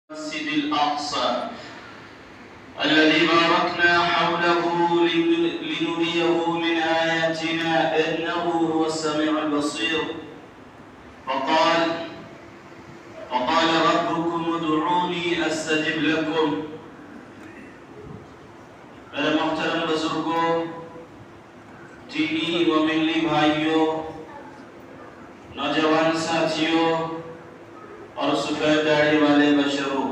المسجد الأقصى الذي باركنا حوله لنريه من آياتنا إنه هو السميع البصير فقال ربكم ادعوني استجب لكم. میرے محترم بزرگوں، دینی و ملی بھائیوں، نوجوان ساتھیوں اور سفید داڑھی والے بشروں،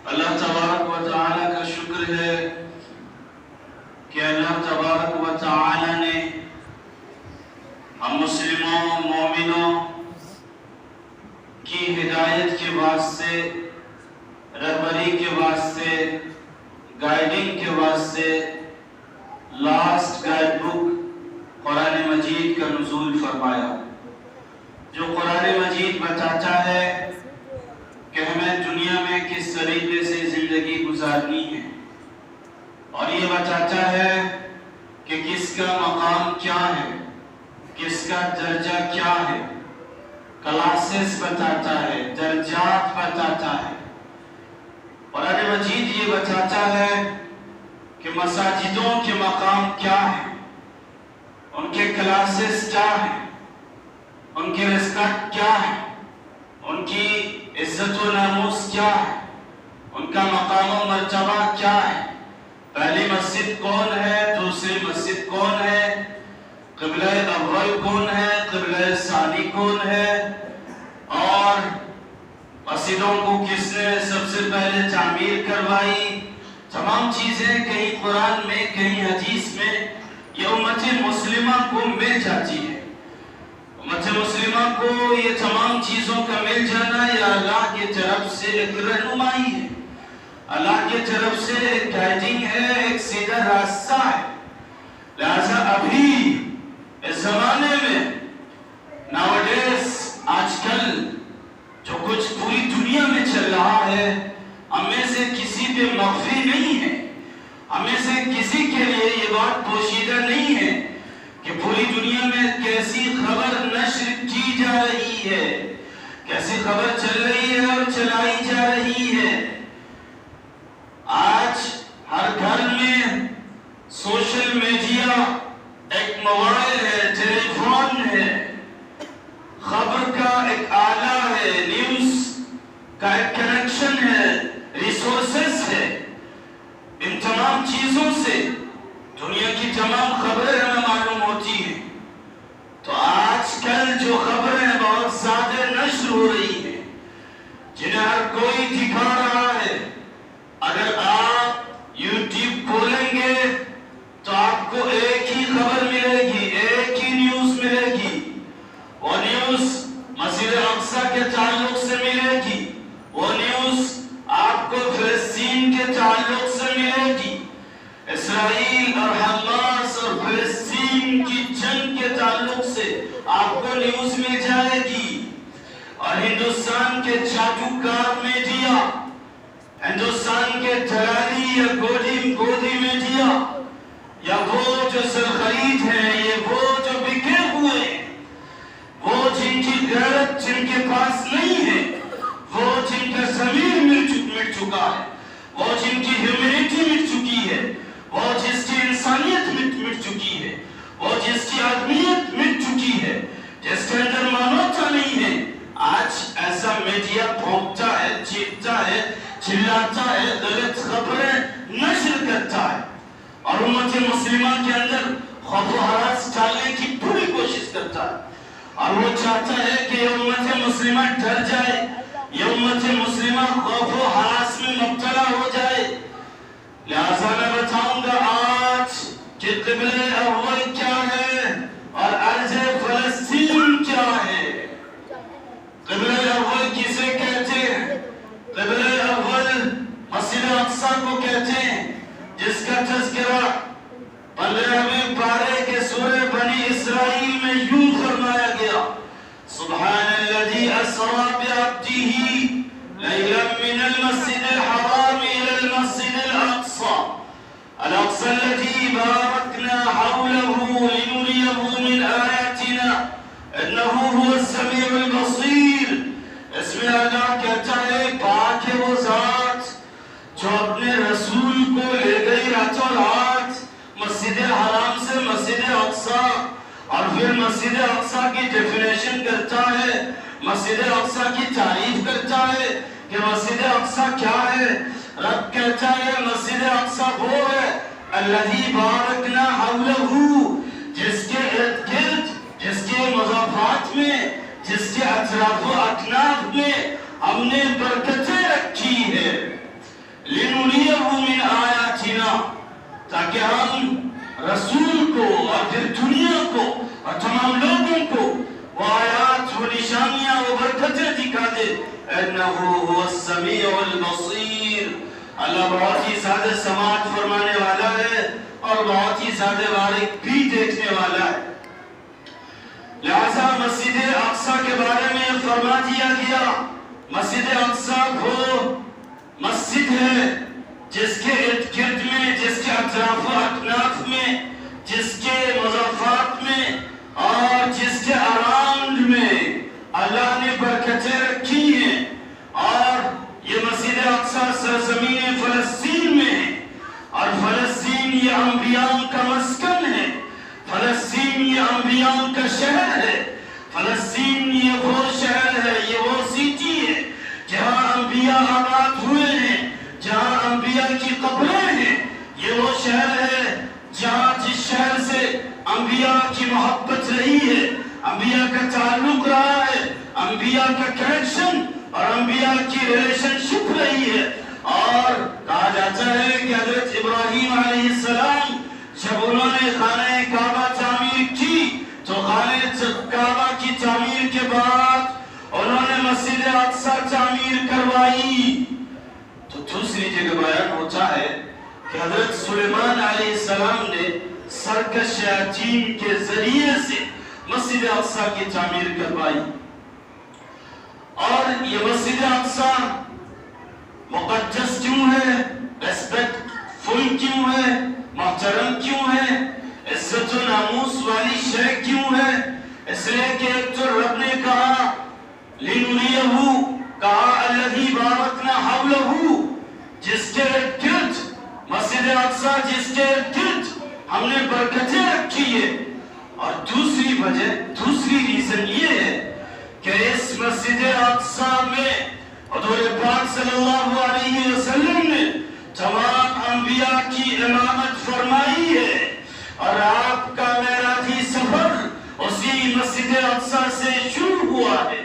اللہ تبارک و تعالی کا شکر ہے کہ اللہ تبارک و تعالی نے ہم مسلموں مومنوں کی ہدایت کے واسطے، رہبری کے واسطے، گائیڈنگ کے واسطے لاسٹ گائیڈ بک قرآن مجید کا نزول فرمایا، جو قرآن مجید بتاتا ہے کہ ہمیں دنیا میں کس طریقے سے زندگی گزارنی ہے، اور یہ بتاتا ہے کہ کس کا مقام کیا ہے، کس کا درجہ کیا ہے، کلاسز بتاتا ہے، درجات بتاتا ہے۔ قرآن مجید یہ بتاتا ہے کہ مساجدوں کے مقام کیا ہے، ان کے کلاسز کیا ہیں، ان کی رسپیکٹ کیا ہے، ان کی عزت و ناموس کیا ہے، ان کا مقام و مرتبہ کیا ہے، پہلی مسجد کون ہے، دوسری مسجد کون ہے، قبلہ اول کون ہے، قبلہ ثانی کون ہے، اور مسجدوں کو کس نے سب سے پہلے تعمیر کروائی، تمام چیزیں کہیں قرآن میں کہیں حدیث میں یہ امت مسلمہ کو مل جاتی ہے۔ امت مسلمہ کو یہ تمام چیزوں کا مل جانا یہ اللہ کی طرف سے ایک رہنمائی ہے، اللہ کی طرف سے ایک گائیڈنگ ہے، ایک سیدھا راستہ ہے۔ لہذا ابھی اس زمانے میں ناوڈیز آج کل جو کچھ پوری دنیا میں چل رہا ہے، ہم میں سے کسی پہ مخفی نہیں ہے، ہم میں سے کسی کے لیے یہ بات پوشیدہ نہیں ہے کہ پوری دنیا میں کیسی خبر نشر کی جا رہی ہے، کیسی خبر چل رہی ہے اور چلائی جا رہی ہے۔ آج ہر گھر میں سوشل میڈیا، ایک موبائل ہے، ٹیلی فون ہے، خبر کا ایک آلہ ہے، نیوز کا ایک کنیکشن ہے، ریسورسز ہے۔ ان تمام چیزوں سے دنیا کی تمام خبریں ہمیں معلوم ہوتی ہیں۔ تو آج کل جو خبریں بہت زیادہ نشر ہو رہی ہیں، جنہیں ہر کوئی دکھا رہا ہے، اگر آپ یوٹیوب کھولیں گے تو آپ کو ایک ہی خبر ملے گی، ایک ہی نیوز ملے گی۔ وہ نیوز مسجد اقصی کے تعلق سے ملے گی، وہ نیوز آپ کو فلسطین کے تعلق سے ملے گی، اسرائیل اور حماس اور فلسطین کی جنگ کے تعلق سے آپ کو نیوز مل جائے گی۔ اور ہندوستان کے جادوگر میڈیا، ہندوستان کے دلالی یا گودی میڈیا، یا وہ جو سرخرید ہیں، یہ وہ جو بکے ہوئے ہیں، وہ جن کی غیرت جن کے پاس نہیں ہے، وہ جن کا ضمیر مٹ چکا ہے، وہ جن کی ہیومینٹی مٹ چکی ہے، وہ جس کی انسانیت مٹ چکی ہے، وہ جس کی آدمیت مٹ چکی ہے، جس کے اندر مانوتا نہیں ہے، آج ایسا میڈیا بھونکتا ہے، چیختا ہے، چلاتا ہے، غلط خبریں نشر کرتا ہے، اور امت مسلمہ کے اندر خوف و ہراس ڈالنے کی پوری کوشش کرتا ہے، اور وہ چاہتا ہے کہ یہ امت مسلمہ ڈر جائے، یہ امت مسلمہ خوف و ہراس میں مبتلا ہو جائے۔ لہذا میں بتاؤں گا آج کہ قبلہ اول کیا ہے اور ارض فلسطین کیا ہے۔ قبلہ اول کسے کہتے ہیں؟ قبلہ اول مسجد اقصی کو کہتے ہیں، جس کا تذکرہ 15ویں پارے کے سورہ بنی اسرائیل میں یوں فرمایا گیا: سبحان الذي اسرى بعبده ليلا من المسجد الحرام الى المسجد الاقصى الذي باركنا حوله لنريه من آياتنا انه هو السميع البصير۔ مسجد اقصی کی ڈیفینیشن کرتا ہے، مسجد اقصی کی تعریف کرتا ہے کہ مسجد اقصی کیا ہے۔ رب کہتا ہے مسجد اقصی وہ ہے الذی بارکنا حولہ، جس کے ارد گرد، جس کے مضافات میں، جس کے اطراف و اکناف میں ہم نے برکتیں رکھی ہے، لنریہ من آیاتنا، تاکہ ہم رسول کو اور پھر دنیا کو اور تمام لوگوں کو وہ آیات و نشانیاں و برکتیں دکھا دے۔ انہ هو السمیع البصیر، اللہ بہت ہی زیادہ سماعت فرمانے والا ہے اور بہت ہی زیادہ باریک بھی دیکھنے والا ہے۔ لہذا مسجد اقصی کے بارے میں فرما دیا گیا، مسجد اقصی وہ مسجد ہے جس کے ارد گرد میں، جس کے اطراف و اکناف میں، جس کے مضافات میں اور جس کے اراؤنڈ میں اللہ نے برکتیں رکھی ہیں۔ اور یہ مسجد اقصی سرزمین فلسطین میں ہے، اور فلسطین یہ انبیاء کا مسکن ہے، فلسطین یہ انبیاء کا شہر ہے، فلسطین یہ وہ شہر ہے، یہ وہ سٹی ہے جہاں انبیاء آباد ہوئے ہیں، جہاں انبیاء کی قبریں ہیں۔ یہ وہ شہر ہے جہاں جس شہر سے انبیاء کی محبت رہی ہے، انبیاء کا تعلق رہا ہے، انبیاء کا کنیکشن اور انبیاء کی ریلیشن شپ رہی ہے۔ اور کہا جاتا ہے کہ حضرت ابراہیم علیہ السلام جب انہوں نے خانہ کعبہ تعمیر کی تو خانہ کعبہ کی تعمیر کے بعد انہوں نے مسجد اقصی تعمیر کروائی۔ تو دوسری جگہ بیان ہوتا ہے کہ حضرت سلیمان علیہ السلام نے سرکش شیاطین کے ذریعے سے مسجد اقصی کی تعمیر کروائی۔ اور یہ مسجد اقصی مقدس کیوں ہے، ریسپیکٹ فل کیوں ہے، محترم کیوں ہے، عزت و ناموس والی شے کیوں ہے؟ اس لیے کہ ایک تو رب نے کہا لنریہ، کہا الذی بارکنا حولہ، جس کے ارد گرد مسجد اقصی، جس کے ارد گرد ہم نے برکتیں رکھی ہے۔ اور دوسری وجہ، دوسری ریزن یہ ہے کہ اس مسجد اقصی میں حضور پاک صلی اللہ علیہ وسلم نے تمام انبیاء کی امامت فرمائی ہے، اور آپ کا معراجی سفر اسی مسجد اقصی سے شروع ہوا ہے۔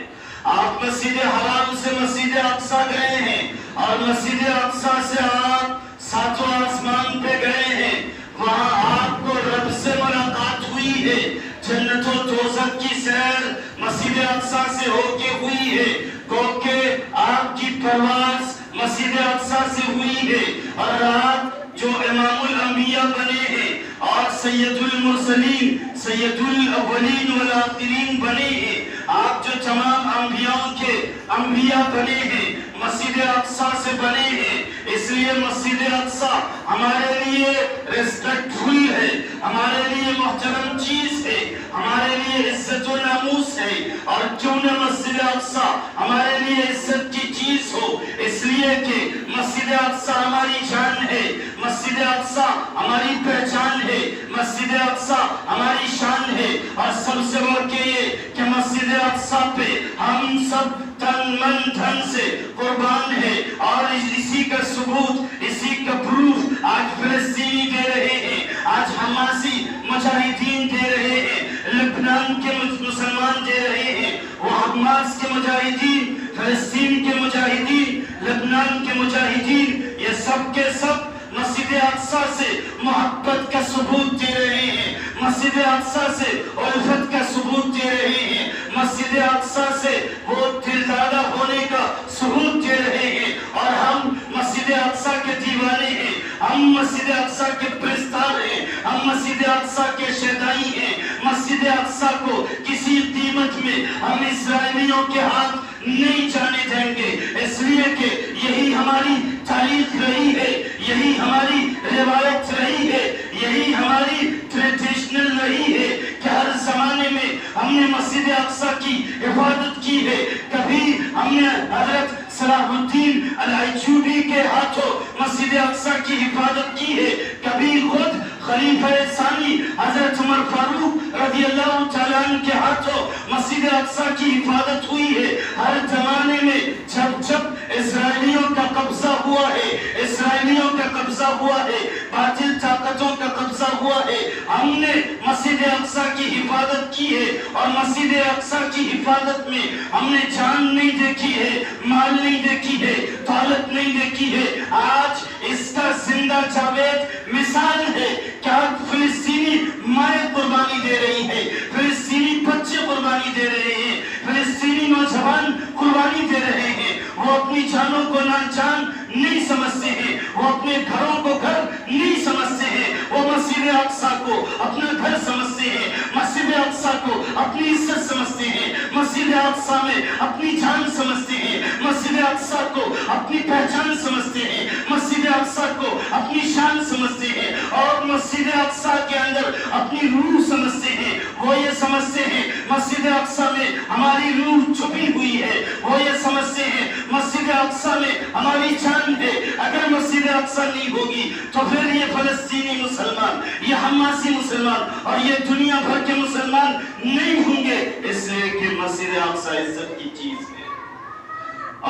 آپ مسجد حرام سے مسجد اقصی گئے ہیں، اور مسجد اقصی سے آپ ساتوں آسمان پہ گئے ہیں، وہاں آپ کو رب سے ملاقات ہوئی ہے، جنت و دوزخ کی سیر مسجد اقصی سے ہو کے ہوئی ہے، کیونکہ آپ کی پرواز مسجد اقصی سے ہوئی ہے، اور آپ جو امام الانبیاء بنے ہیں اور سید المرسلین، سید الاولین والآخرین بنے ہیں، آپ جو تمام انبیاء کے انبیاء بنے ہیں، مسجد اقصی سے بنے ہیں۔ اس لیے مسجد اقصی ہمارے لیے ریسپیکٹ فل ہے، ہمارے لیے محترم چیز ہے، ہمارے لیے عزت و ناموس ہے۔ اور کیوں نہ مسجد اقصی ہمارے لیے عزت کی چیز ہو، اس لیے کہ مسجد اقصی ہماری جان ہے، مسجد اقصی ہماری پہچان ہے، مسجد اقصی ہماری شان ہے، اور سب سے بڑھ کے یہ کہ مسجد اقصی پہ ہم سب تن من دھن سے قربان ہے۔ اور اسی کا ثبوت، اسی کا پروف آج فلسطینی دے رہے ہیں، آج حماسی مجاہدین دے رہے ہیں، لبنان کے مسلمان دے رہے ہیں، وہ حماس کے مجاہدین، فلسطین کے مجاہدین، لبنان کے مجاہدین، یہ سب کے سب مسجد اقصی سے محبت کا ثبوت دے رہے ہیں، مسجد اقصی سے الفت کا ثبوت دے رہے ہیں، مسجد اقصی سے وہ دلدادہ ہونے کا ثبوت دے رہے ہیں۔ اور ہم مسجد اقصی کے دیوانے ہیں، ہم مسجد اقصی کے پرستار ہیں، ہم مسجد اقصی کے شیدائی ہیں۔ مسجد اقصی کو کسی قیمت میں ہم اسرائیلیوں کے ہاتھ نہیں جانے دیں گے، اس لیے کہ یہی ہماری تاریخ رہی ہے، یہی ہماری روایت رہی ہے، یہی ہماری ٹریڈیشنل رہی ہے کہ ہر زمانے میں ہم نے مسجد اقصی کی حفاظت کی ہے۔ کبھی ہم نے حضرت صلاح الدین الایوبی کے ہاتھوں مسجد اقصی کی حفاظت کی ہے، کبھی خود خلیفہ ثانی حضرت عمر فاروق رضی اللہ تعالیٰ عنہ کے ہاتھوں مسجد اقصی کی حفاظت ہوئی ہے۔ ہر زمانے میں جب جب اسرائیلیوں کا قبضہ ہوا ہے، اسرائیلیوں کا قبضہ ہوا ہے، باطل طاقتوں کا قبضہ ہوا ہے، ہم نے مسجد اقصی کی حفاظت کی ہے، اور مسجد اقصی کی حفاظت میں ہم نے جان نہیں دیکھی ہے، مال نہیں دیکھی ہے، دولت نہیں دیکھی ہے۔ آج اس کا زندہ جاوید مثال ہے کہ فلسطینی مائیں قربانی دے رہی ہے، فلسطینی بچے قربانی دے رہے ہیں، فلسطینی نوجوان قربانی دے رہے ہیں۔ وہ اپنی جانوں کو ناجان نہیں سمجھتے ہیں، وہ اپنے گھروں کو گھر نہیں سمجھتے ہیں، وہ مسجد اقصی کو اپنا گھر سمجھتے ہیں، مسجد اقصی کو اپنی عزت سمجھتے ہیں، مسجد اقصی میں اپنی جان سمجھتے ہیں، مسجد اقصی کو اپنی پہچان سمجھتے ہیں، مسجد اقصی کو اپنی شان سمجھتے ہیں، اور مسجد اقصی کے اندر اپنی روح سمجھتے ہیں۔ وہ یہ سمجھتے ہیں مسجد اقصی میں ہماری روح چھپی ہوئی ہے، وہ یہ سمجھتے ہیں مسجد اقصی میں ہماری جان ہے۔ اگر مسجد اقصی نہیں ہوگی تو پھر یہ فلسطینی مسلمان، یہ حماسی مسلمان اور یہ دنیا بھر کے مسلمان نہیں ہوں گے، اس لیے کہ مسجد اقصی عزت کی چیز ہے۔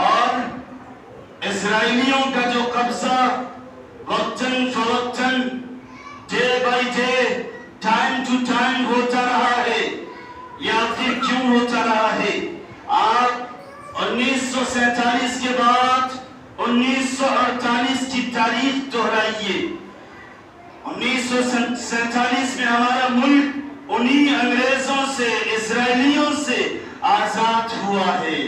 اور اسرائیلیوں کا جو قبضہ وقتاً فوقتاً، day by day, time to time ہوتا رہا ہے، یہ آخر کیوں ہوتا رہا ہے؟ آپ 1947 کے بعد 1948 کی تاریخ دہرائیے۔ 1947 میں ہمارا ملک انہی انگریزوں سے، اسرائیلیوں سے آزاد ہوا ہے۔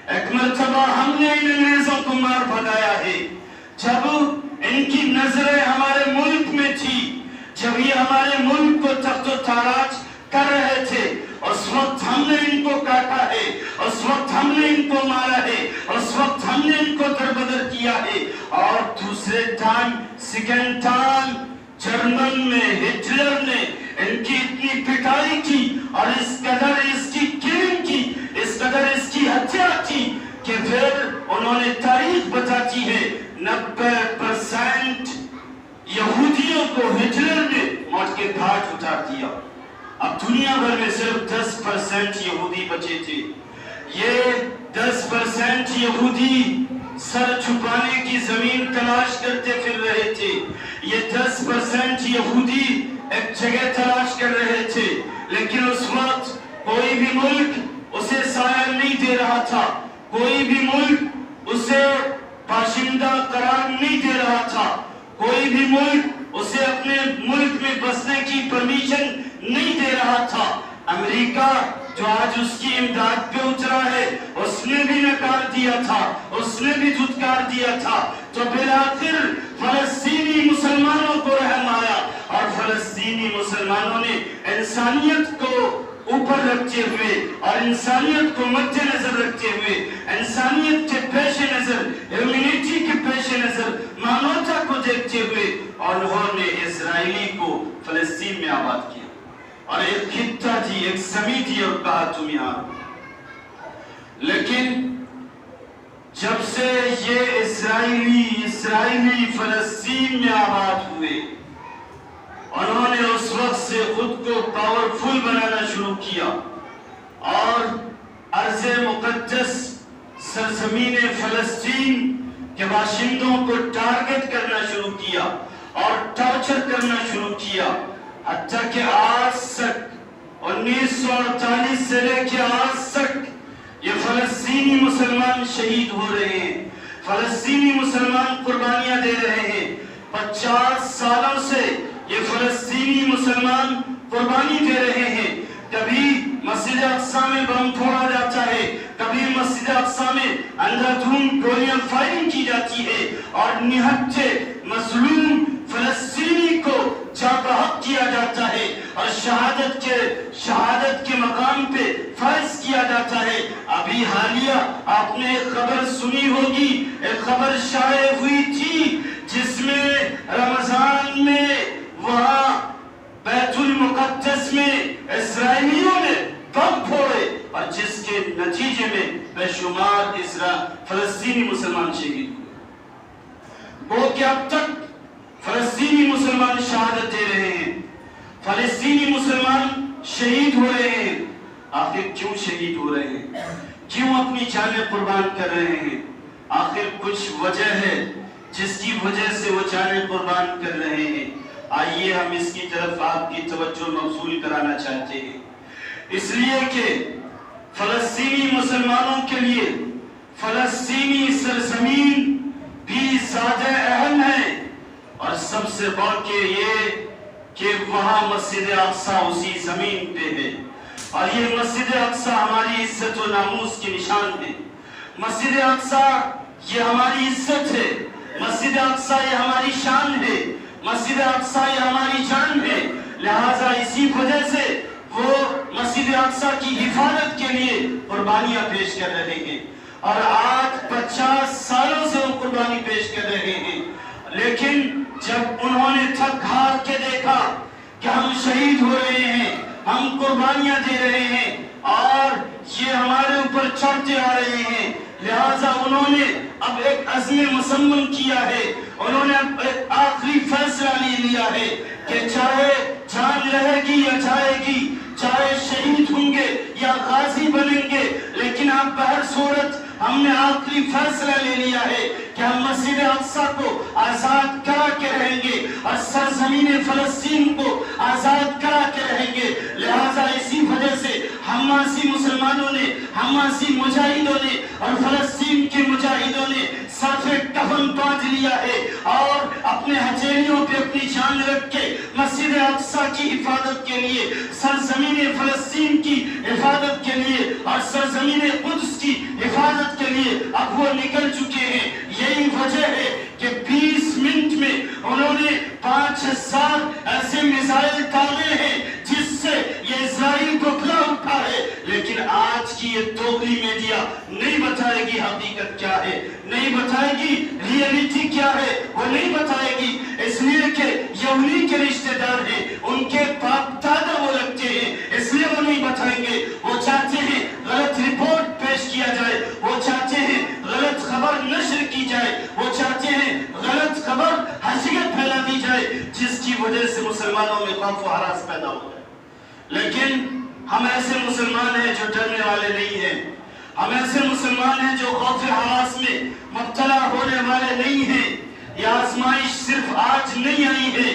ایک مرتبہ ہم نے ان انگریزوں کو مار بھگایا ہے، جب ان کی نظریں ہمارے ملک میں تھی، جب یہ ہمارے ملک کو تخت و تاراج کر رہے تھے، اس وقت ہم نے ان کو کاٹا ہے، اس وقت ہم نے ان کو مارا ہے، اس وقت ہم نے ان کو دربدر کیا ہے۔ اور دوسرے ٹائم، سیکنڈ ٹائم، جرمن میں ہٹلر نے ان کی اتنی پٹائی کی اور اس قدر اس کی کلنگ کی، اس قدر اس کی ہتیا کی کہ پھر انہوں نے تاریخ بتاتی ہے 90% یہودیوں کو ہٹلر نے موت کے گھاٹ اتار دیا۔ اب دنیا بھر میں صرف 10% یہودی بچے تھے۔ یہ 10% یہودی سر چھپانے کی زمین تلاش کرتے پھر رہے تھے، یہ 10% یہودی ایک جگہ تلاش کر رہے تھے، لیکن اس وقت کوئی بھی ملک اسے سایہ نہیں دے رہا تھا، کوئی بھی ملک اسے باشندہ قرار نہیں دے رہا تھا، کوئی بھی ملک اسے اپنے ملک میں بسنے کی پرمیشن نہیں دے رہا تھا۔ امریکہ جو آج اس کی امداد پہ اترا ہے، اس نے بھی نکار دیا تھا، اس نے بھی دھتکار دیا تھا، تو بالآخر فلسطینی مسلمانوں کو رحم آیا، اور فلسطینی مسلمانوں نے انسانیت کو اوپر رکھتے ہوئے اور انسانیت کو مد نظر رکھتے ہوئے، انسانیت کے پیش نظر، ہیومینٹی کے پیش نظر، مانوتا کو دیکھتے ہوئے، اور انہوں نے اسرائیلی کو فلسطین میں آباد کیا، اور ایک خطہ تھی، ایک زمین تھی، اور کہا تم یہاں۔ لیکن جب سے یہ اسرائیلی فلسطین میں آباد ہوئے، انہوں نے اس وقت سے خود کو پاورفل بنانا شروع کیا، اور ارض مقدس سرزمین فلسطین کے باشندوں کو ٹارگٹ کرنا شروع کیا اور ٹارچر کرنا شروع کیا، حتیٰ کہ آج تک 1948 سے لے کے آج تک یہ فلسطینی مسلمان شہید ہو رہے ہیں، فلسطینی مسلمان قربانیاں دے رہے ہیں۔ 50 سالوں سے یہ فلسطینی مسلمان قربانی دے رہے ہیں۔ کبھی مسجد اقصی میں بم پھوڑا جاتا ہے، کبھی مسجد اقصی میں اندھادھند گولیاں فائرنگ کی جاتی ہے، اور نہتے مظلوم فلسطینی کو جاں بحق کیا جاتا ہے، اور شہادت کے مقام پہ فائز کیا جاتا ہے۔ ابھی حالیہ آپ نے ایک خبر سنی ہوگی، ایک خبر شائع ہوئی تھی، جس میں رمضان میں وہاں بیت المقدس میں اسرائیلیوں نے بم پھوڑے، اور جس کے نتیجے میں بے شمار فلسطینی مسلمان شہید ہوئے۔ وہ کہ اب تک فلسطینی مسلمان شہادت دے رہے ہیں، فلسطینی مسلمان شہید ہو رہے ہیں۔ آخر کیوں شہید ہو رہے ہیں؟ کیوں اپنی جانیں قربان کر رہے ہیں؟ آخر کچھ وجہ ہے جس کی وجہ سے وہ جانیں قربان کر رہے ہیں۔ آئیے ہم اس کی طرف آپ کی توجہ مبذول کرانا چاہتے ہیں، اس لیے کہ فلسطینی مسلمانوں کے لیے فلسطینی سرزمین بھی زیادہ اہم ہے، اور سب سے بڑھ کے یہ کہ وہاں مسجد اقصی اسی زمین پہ ہے، اور یہ مسجد اقصی ہماری عزت و ناموس کی نشان ہے۔ مسجد اقصی یہ ہماری عزت ہے، مسجد اقصی یہ ہماری شان ہے، مسجد اقصی یہ ہماری جان ہے۔ لہٰذا اسی وجہ سے وہ مسجد اقصی کی حفاظت کے لیے قربانیاں پیش کر رہے ہیں، اور آج 50 سالوں سے وہ قربانی پیش کر رہے ہیں۔ لیکن جب انہوں نے تھک ہار کے دیکھا کہ ہم شہید ہو رہے ہیں، ہم قربانیاں دے رہے ہیں اور یہ ہمارے اوپر چڑھتے آ رہے ہیں، لہٰذا انہوں نے اب ایک عزم مصمم کیا ہے، انہوں نے اب ایک آخری فیصلہ لیا ہے کہ چاہے جان رہے گی یا جائے گی، چاہے شہید ہوں گے یا غازی بنیں گے، لیکن اب بہر صورت ہم نے آخری فیصلہ لے لیا ہے کہ ہم مسجد اقصی کو آزاد کرا کے رہیں گے اور سرزمین فلسطین کو آزاد کرا کے رہیں گے۔ لہٰذا اسی وجہ سے حماسی مسلمانوں نے، حماسی مجاہدوں نے اور فلسطین کے مجاہدوں نے صرف کفن باندھ لیا ہے اور اپنے ہتھیلیوں پہ اپنی جان رکھ کے مسجد اقصی کی حفاظت کے لیے، سرزمین فلسطین کی حفاظت کے لیے اور سرزمین قدس کی حفاظت کے لیے اب وہ نکل چکے ہیں۔ یہی وجہ ہے کہ 20 منٹ میں انہوں نے 5000 ایسے میزائل داغے ہیں جس سے یہ اسرائیل کو کھلا اٹھا ہے، لیکن آج کی یہ دوغلی میڈیا نہیں بتائے گی حقیقت کیا ہے، نہیں بتائے گی ریئلٹی کیا ہے، وہ نہیں بتائے گی، اس لیے کہ یہ انہی کے رشتہ دار ہیں، ان کے باپ دادا وہ لگتے ہیں، اس لیے وہ نہیں بتائیں گے۔ وہ چاہتے ہیں غلط رپورٹ پیش کیا جائے، وہ چاہتے ہیں غلط خبر نشر کی جائے، وہ چاہتے ہیں غلط خبر حسیت پھیلا دی جائے، جس کی وجہ سے مسلمانوں میں خوف و ہراس پیدا ہو جائے۔ لیکن ہم ایسے مسلمان ہیں جو ڈرنے والے نہیں ہیں، ہم ایسے مسلمان ہیں جو خوف و ہراس میں مبتلا ہونے والے نہیں ہیں۔ یہ آزمائش صرف آج نہیں آئی ہے،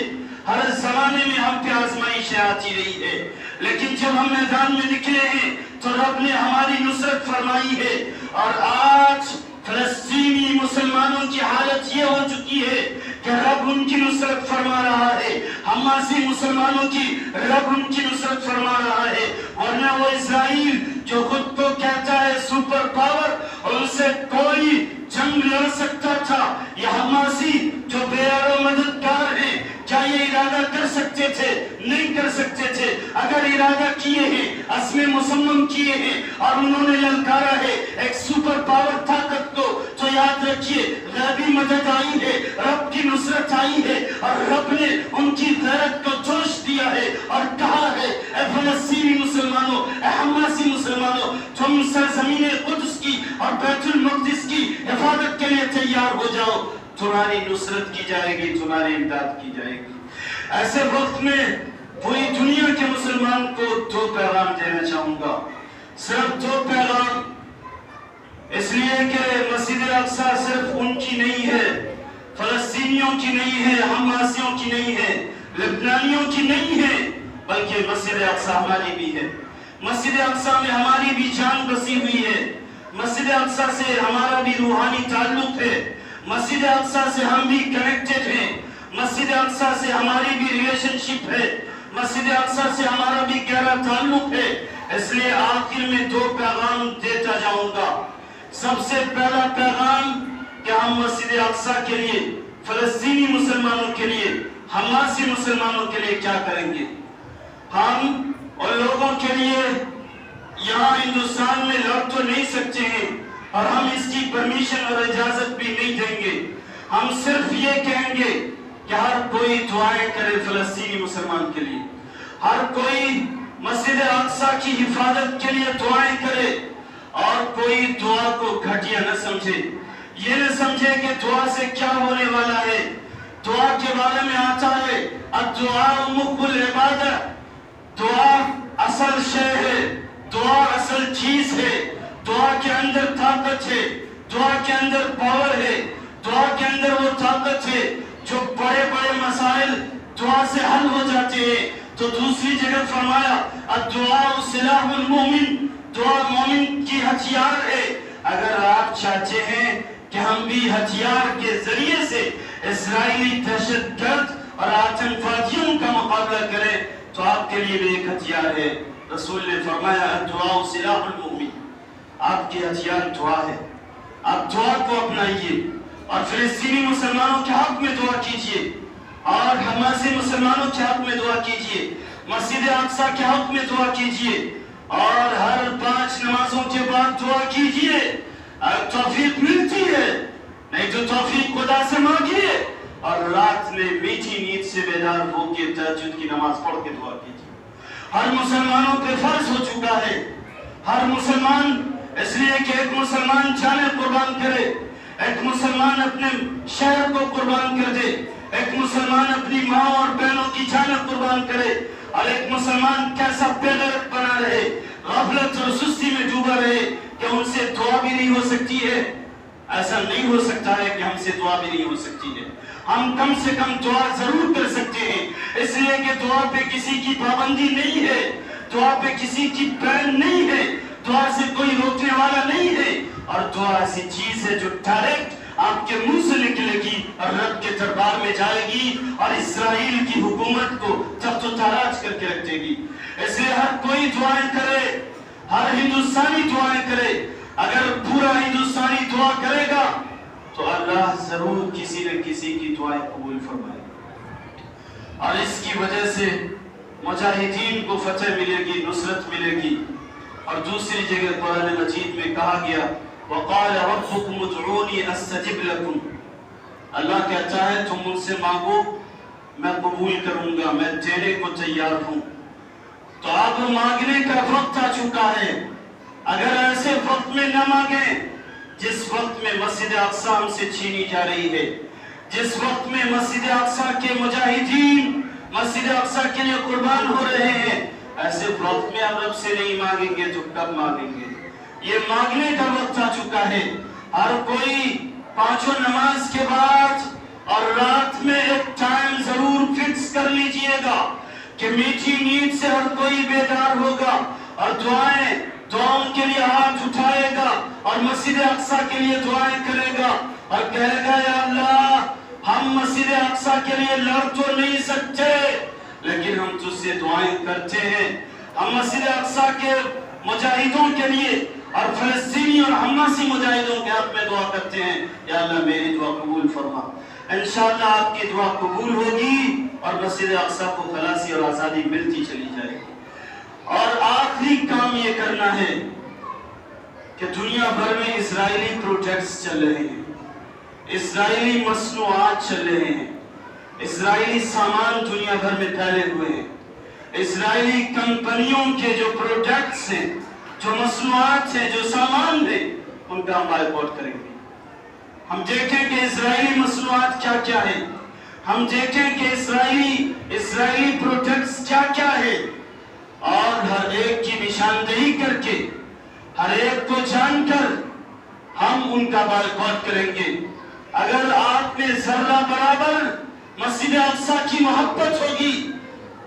ہر زمانے میں ہم پہ آزمائشیں آتی رہی ہے، لیکن جب ہم میدان میں نکلے ہیں تو رب نے ہماری نصرت فرمائی ہے، اور آج فلسطینی مسلمانوں کی حالت یہ ہو چکی ہے کہ رب ان کی نصرت فرما رہا ہے، حماسی مسلمانوں کی رب ان کی نصرت فرما رہا ہے، ورنہ وہ اسرائیل جو خود کو کہتا ہے سپر پاور، ان سے کوئی جنگ لڑ سکتا تھا۔ یہ حماسی جو بے یار و مددگار ہیں، کیا یہ ارادہ کر سکتے تھے؟ نہیں کر سکتے تھے۔ اگر ارادہ کیے ہیں، عزم مصمم کیے ہیں اور انہوں نے للکارا ہے ایک سپر پاور طاقت کو، تو یاد رکھیے غیبی مدد آئی ہے، رب کی نصرت آئی ہے، اور رب نے ان کی غیرت کو جوش دیا ہے اور کہا ہے اے فلسطینی مسلمانوں، اے حماسی مسلمانوں، تم سرزمین قدس کی اور بیت المقدس کی حفاظت کے لیے تیار ہو جاؤ، تمہاری نصرت کی جائے گی، تمہاری امداد کی جائے گی۔ ایسے وقت میں پوری دنیا کے مسلمان کو 2 پیغام دینا چاہوں گا، صرف 2 پیغام، اس لیے کہ مسجد اقصی صرف ان کی نہیں ہے، فلسطینیوں کی نہیں ہے، حماسیوں کی نہیں ہے، لبنانیوں کی نہیں ہے، بلکہ مسجد اقصی ہماری بھی ہے۔ مسجد اقصی میں ہماری بھی جان بسی ہوئی ہے، مسجد اقصی سے ہمارا بھی روحانی تعلق ہے، مسجد اقصی سے ہم بھی کنیکٹڈ ہیں، مسجد اقصی سے ہماری بھی ریلیشن شپ ہے، مسجد اقصی سے ہمارا بھی گہرا تعلق ہے۔ اس لیے آخر میں 2 پیغام دیتا جاؤں گا۔ سب سے پہلا پیغام کہ ہم مسجد اقصی کے لیے، فلسطینی مسلمانوں کے لیے، حماسی مسلمانوں کے لیے کیا کریں گے؟ ہم ان لوگوں کے لیے یہاں ہندوستان میں لڑ تو نہیں سکتے ہیں اور ہم اس کی پرمیشن اور اجازت بھی نہیں دیں گے۔ ہم صرف یہ کہیں گے کہ ہر کوئی دعائیں کرے فلسطینی مسلمان کے لیے، ہر کوئی مسجد اقصی کی حفاظت کے لیے دعائیں کرے اور کوئی دعا کو گھٹیا نہ سمجھے، یہ نہ سمجھے کہ دعا سے کیا ہونے والا ہے۔ دعا کے بارے میں آتا ہے الدعاء مخ العبادہ، دعا اصل شے ہے، دعا اصل چیز ہے، دعا کے اندر طاقت ہے، دعا کے اندر پاور ہے، دعا کے اندر وہ طاقت ہے جو بڑے بڑے مسائل دعا سے حل ہو جاتے ہیں۔ تو دوسری جگہ فرمایا الدعاء سلاح المومن، دعا مومن کی ہتھیار ہے۔ اگر آپ چاہتے ہیں کہ ہم بھی ہتھیار کے ذریعے سے اسرائیلی دہشت گرد اور آتنکوادیوں کا مقابلہ کریں تو آپ کے لیے بھی ایک ہتھیار ہے۔ رسول نے فرمایا الدعاء سلاح المومن، آپ کی ہتھیار دعا ہے، آپ دعا کو اپنائیے اور فلسطینی مسلمانوں کے حق میں دعا کیجئے اور حماسی مسلمانوں کے حق میں دعا کیجئے، مسجد اقصی کے حق میں دعا کیجئے اور ہر 5 نمازوں کے بعد دعا کیجئے۔ توفیق ملتی ہے، نہیں تو توفیق خدا سے مانگیے اور رات میں میٹھی نیند سے بیدار ہو کے تہجد کی نماز پڑھ کے دعا کیجئے۔ ہر مسلمانوں پہ فرض ہو چکا ہے، ہر مسلمان، اس لیے کہ ایک مسلمان جانیں قربان کرے، ایک مسلمان اپنے شہر کو قربان کر دے، ایک مسلمان اپنی ماں اور بہنوں کی جانیں قربان کرے اور ایک مسلمان کیسا بے غیرت بنا رہے، غفلت اور سستی میں ڈوبا رہے کہ ان سے دعا بھی نہیں ہو سکتی ہے۔ ایسا نہیں ہو سکتا ہے کہ ہم سے دعا بھی نہیں ہو سکتی ہے، ہم کم سے کم دعا ضرور کر سکتے ہیں، اس لیے کہ دعا پہ کسی کی پابندی نہیں ہے، دعا پہ کسی کی بین نہیں ہے، دعا سے کوئی روکنے والا نہیں ہے اور دعا ایسی چیز ہے جو ڈائریکٹ آپ کے منہ سے نکلے گی اور رب کے دربار میں جائے گی اور اسرائیل کی حکومت کو تخت و تاراج کر کے رکھے گی۔ اس لیے ہر کوئی دعائیں کرے، ہر ہندوستانی دعائیں کرے۔ اگر پورا ہندوستانی دعا کرے گا تو اللہ ضرور کسی نہ کسی کی دعائیں قبول فرمائے گا اور اس کی وجہ سے مجاہدین کو فتح ملے گی، نصرت ملے گی۔ اور دوسری جگہ قرآن مجید میں کہا گیا وَقَالَ رَبُّكُمُ ادْعُونِي أَسْتَجِبْ لَكُمْ، اللہ کہتا ہے تم مجھ سے مانگو میں قبول کروں گا، میں دینے کو تیار ہوں۔ تو اب مانگنے کا وقت آ چکا ہے، اگر ایسے وقت میں نہ مانگیں جس وقت میں مسجد اقصی ہم سے چھینی جا رہی ہے، جس وقت میں مسجد اقصی کے مجاہدین مسجد اقصی کے لیے قربان ہو رہے ہیں، ایسے وقت میں ہم رب سے نہیں مانگیں گے تو کب مانگیں گے؟ یہ مانگنے کا وقت آ چکا ہے۔ ہر کوئی 5 نماز کے بعد اور رات میں ایک ٹائم ضرور فکس کر لیجئے گا کہ میٹھی نیند سے ہر کوئی بیدار ہوگا اور دعاؤں کے لیے ہاتھ اٹھائے گا اور مسجد اقصی کے لیے دعائیں کرے گا اور کہے گا یا اللہ ہم مسجد اقصی کے لیے لڑ تو نہیں سکتے لیکن ہم تجھ سے دعائیں کرتے ہیں، ہم مسجد اقصی کے مجاہدوں کے لیے اور فلسطینی اور حماسی مجاہدوں کے حق میں دعا کرتے ہیں، یا اللہ میری دعا قبول فرما۔ انشاءاللہ آپ کی دعا قبول ہوگی اور مسجد اقصی کو خلاصی اور آزادی ملتی چلی جائے گی۔ اور آخری کام یہ کرنا ہے کہ دنیا بھر میں اسرائیلی پروجیکٹس چل رہے ہیں، اسرائیلی مصنوعات چل رہے ہیں، اسرائیلی سامان دنیا بھر میں پھیلے ہوئے ہیں، اسرائیلی کمپنیوں کے جو پروڈکٹس ہیں، جو مصنوعات ہیں، جو سامان ہیں، ان کا ہم بائیکاٹ کریں گے۔ ہم دیکھیں کہ اسرائیلی مصنوعات کیا کیا ہیں، ہم دیکھیں کہ اسرائیلی پروڈکٹس کیا کیا ہے اور ہر ایک کی نشاندہی کر کے، ہر ایک کو جان کر ہم ان کا بائیکاٹ کریں گے۔ اگر آپ میں ذرہ برابر مسجد اقصی کی محبت ہوگی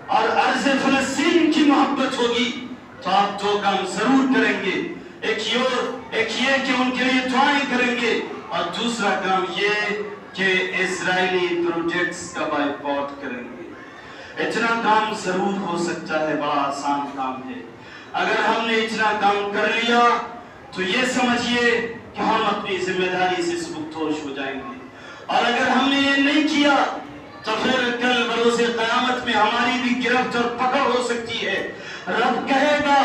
اور ارض فلسطین کی محبت ہوگی تو آپ 2 کام ضرور کریں گے، ایک یہ کہ ان کے لیے دعائیں کریں گے اور دوسرا کام یہ کہ اسرائیلی پروجیکٹس کا بائیکاٹ کریں گے۔ اتنا کام ضرور ہو سکتا ہے، بڑا آسان کام ہے۔ اگر ہم نے اتنا کام کر لیا تو یہ سمجھیے کہ ہم اپنی ذمہ داری سے سبکدوش ہو جائیں گے، اور اگر ہم نے یہ نہیں کیا تو پھر کل بروز قیامت میں ہماری بھی گرفت اور پکڑ ہو سکتی ہے۔ رب کہے گا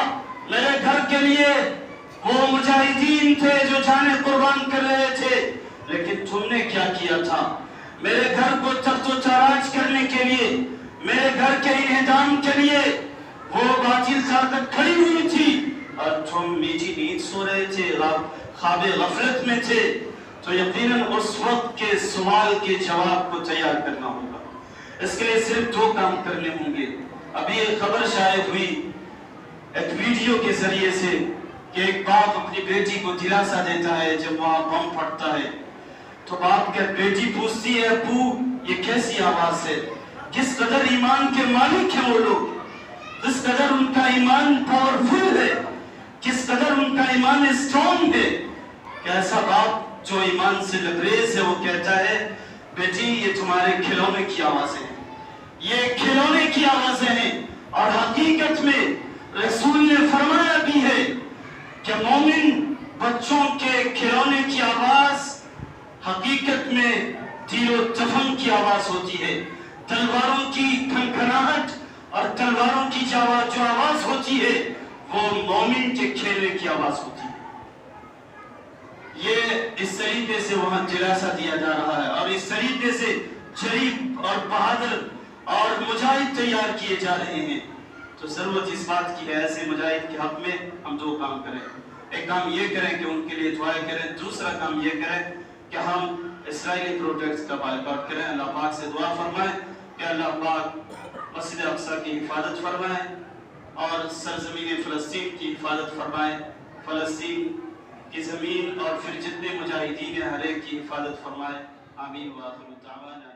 میرے گھر کے لیے وہ مجاہدین تھے جو جانیں قربان کر رہے تھے، لیکن تم نے کیا کیا تھا؟ میرے گھر کو تخت و تاراج کرنے کے لیے، میرے گھر کے انہدام کے لیے وہ باطل طاقت کھڑی ہوئی تھی اور تم میٹھی نیند سو رہے تھے، خواب غفلت میں تھے، تو یقیناً اس وقت کے سوال کے جواب کو تیار کرنا ہوگا۔ اس کے لیے صرف 2 کام کرنے ہوں گے۔ ابھی ایک خبر شائع ہوئی ایک ویڈیو کے ذریعے سے کہ ایک باپ اپنی بیٹی کو دلاسا دیتا ہے جب وہاں بم پھٹتا ہے، تو باپ کے بیٹی پوچھتی ہے ابو یہ کیسی آواز ہے؟ کس قدر ایمان کے مالک ہیں وہ لوگ، کس قدر ان کا ایمان پاورفل ہے، کس قدر ان کا ایمان اسٹرانگ ہے کہ ایسا باپ جو ایمان سے لبریز ہے وہ کہتا ہے بیٹی یہ تمہارے کھلونے کی آوازیں ہیں، یہ کھلونے کی آوازیں ہیں۔ اور حقیقت میں رسول نے فرمایا بھی ہے کہ مومن بچوں کے کھلونے کی آواز حقیقت میں تیر و تفنگ کی آواز ہوتی ہے، تلواروں کی کھنکھناہٹ اور تلواروں کی جو آواز ہوتی ہے وہ مومن کے کھیلنے کی آواز ہوتی ہے۔ یہ اس طریقے سے وہاں دلاسا دیا جا رہا ہے اور اس طریقے سے شریف اور بہادر اور مجاہد تیار کیے جا رہے ہیں۔ تو ضرورت اس بات کی ہے ایسے مجاہد کے حق میں ہم 2 کام کریں۔ ایک کام یہ کریں کہ ان کے لیے دعائیں کریں، دوسرا کام یہ کریں کہ ہم اسرائیلی پروڈکٹس کا بائیکاٹ کریں، اللہ پاک سے دعا فرمائیں کہ اللہ پاک مسجد اقصی کی حفاظت فرمائیں اور سرزمین فلسطین کی حفاظت فرمائیں، فلسطین کی زمین اور پھر جتنے مجاہدین ہیں ہر ایک کی حفاظت فرمائیں۔ آمین وآخر دعوانا۔